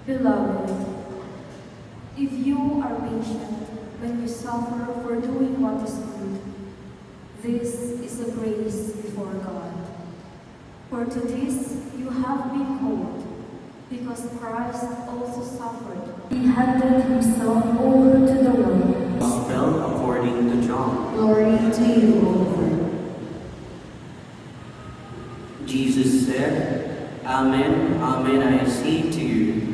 Beloved, if you are patient when you suffer for doing what is good, this is a grace before God. For to this you have been called, because Christ also suffered. He handed himself over to the world. Gospel according to John. Glory to you, O Lord. Jesus said, Amen, amen, I say to you,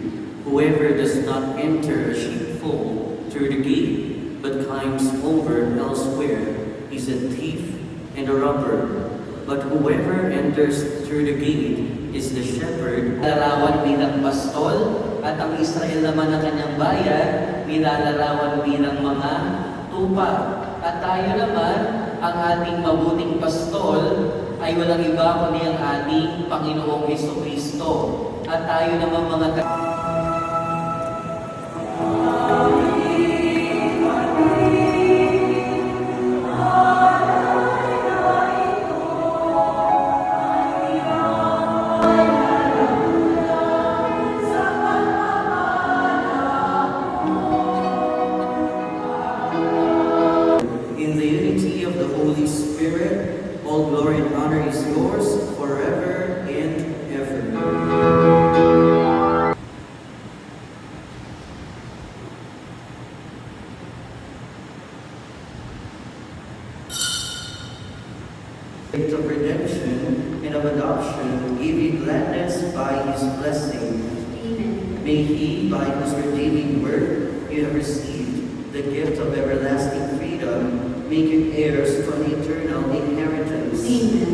whoever does not enter a sheepfold through the gate, but climbs over elsewhere, is a thief and a robber. But whoever enters through the gate is the shepherd. Larawan bilang pastol, at ang Israel naman na kanyang bayan, nilalarawan bilang mga tupa. At tayo naman, ang ating mabuting pastol, ay walang iba kundi ang ating Panginoong Jesucristo. At tayo naman mga In the unity of the Holy Spirit, all glory and honor is yours forever and ever. Gift of redemption and of adoption, give you gladness by His blessing. Amen. May He, by whose redeeming work you have received the gift of everlasting freedom, make you heirs to an eternal inheritance. Amen.